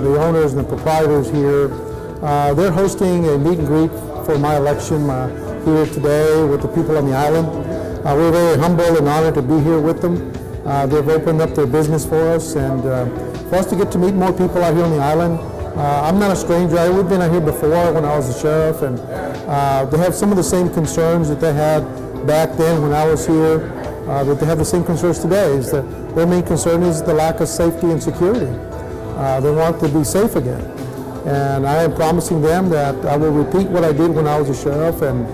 the owners and the proprietors here. They're hosting a meet and greet for my election here today with the people on the island. We're very humble and honored to be here with them. They've opened up their business for us, and for us to get to meet more people out here on the island. I'm not a stranger. We've been out here before when I was a sheriff, and they have some of the same concerns that they had back then when I was here, that they have the same concerns today. Is that their main concern is the lack of safety and security. They want to be safe again. And I am promising them that I will repeat what I did when I was a sheriff and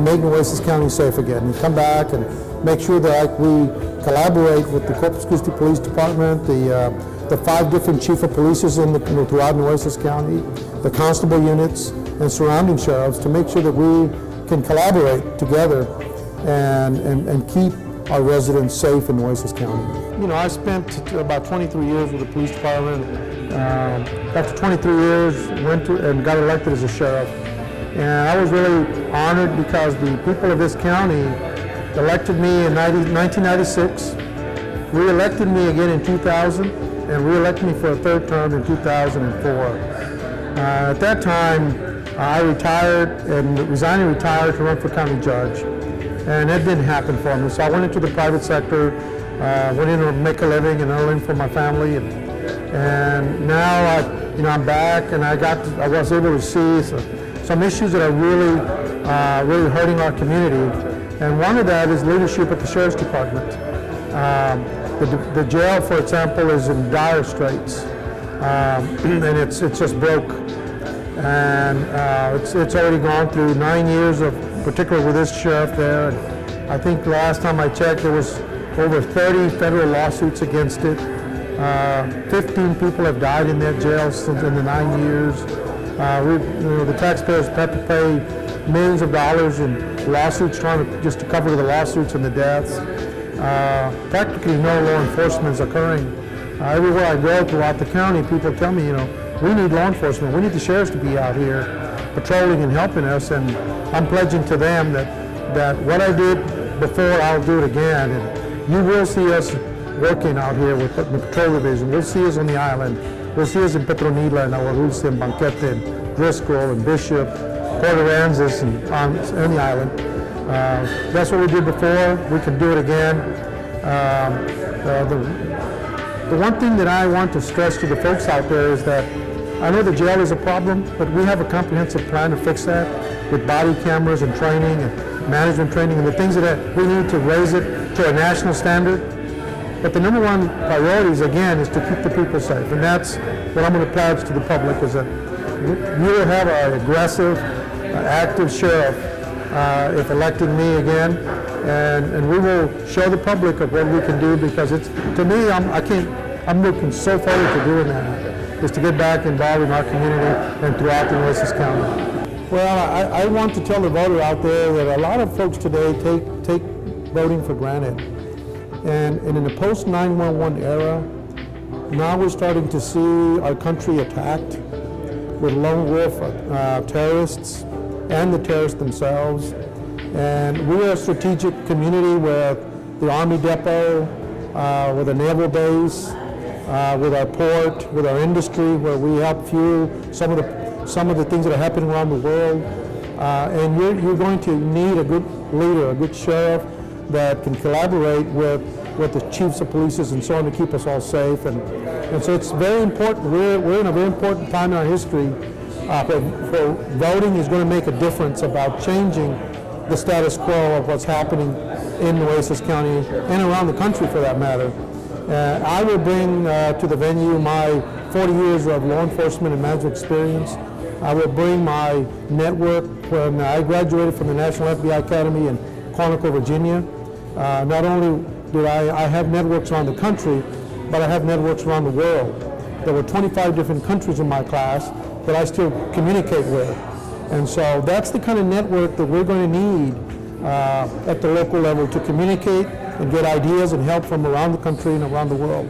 make Nueces County safe again. And come back and make sure that we collaborate with the Corpus Christi Police Department, the 5 different chief of polices throughout Nueces County, the constable units, and surrounding sheriffs to make sure that we can collaborate together and keep our residents safe in Nueces County. You know, I spent about 23 years with the police department. After 23 years, went to and got elected as a sheriff. And I was really honored because the people of this county elected me in 1996, re-elected me again in 2000, and re-elected me for a 3rd term in 2004. At that time, I retired and resigned and retired to run for county judge. And that didn't happen for me. So I went into the private sector, went in to make a living and earn for my family. And now I'm back, and I was able to see some issues that are really hurting our community. And one of that is leadership at the Sheriff's Department. The jail, for example, is in dire straits, and it's just broke. And it's already gone through 9 years of, particularly with this sheriff there. And I think last time I checked, there was over 30 federal lawsuits against it. 15 people have died in that jail since in the 9 years. The taxpayers have to pay millions of dollars in lawsuits just to cover the lawsuits and the deaths. Practically no law enforcement is occurring. Everywhere I go throughout the county, people tell me, we need law enforcement. We need the sheriffs to be out here patrolling and helping us, and I'm pledging to them that what I did before, I'll do it again. And you will see us working out here with the patrol division. We'll see us on the island. We'll see us in Petronila and Aguadulce and Banquete and Driscoll and Bishop, Port Aransas and on the island. That's what we did before. We can do it again. The one thing that I want to stress to the folks out there is that I know the jail is a problem, but we have a comprehensive plan to fix that with body cameras and training and management training and the things that we need to raise it to a national standard. But the number one priority is, again, is to keep the people safe. And that's what I'm going to pledge to the public, is that we will have an aggressive, active sheriff if electing me again. And we will show the public of what we can do, because to me, I'm looking so forward to doing that, is to get back involved in our community and throughout the Nueces County. Well, I want to tell the voter out there that a lot of folks today take voting for granted. And in the post-9/11 era, now we're starting to see our country attacked with lone wolf terrorists and the terrorists themselves. And we're a strategic community with the Army depot, with a naval base, with our port, with our industry, where we help fuel some of the things that are happening around the world. And you're going to need a good leader, a good sheriff that can collaborate with the chiefs of police and so on to keep us all safe. And so it's very important. We're in a very important time in our history where voting is going to make a difference about changing the status quo of what's happening in Nueces County and around the country, for that matter. I will bring to the venue my 40 years of law enforcement and management experience. I will bring my network. When I graduated from the National FBI Academy in Quantico, Virginia, not only did I have networks around the country, but I have networks around the world. There were 25 different countries in my class that I still communicate with. And so that's the kind of network that we're going to need at the local level to communicate and get ideas and help from around the country and around the world.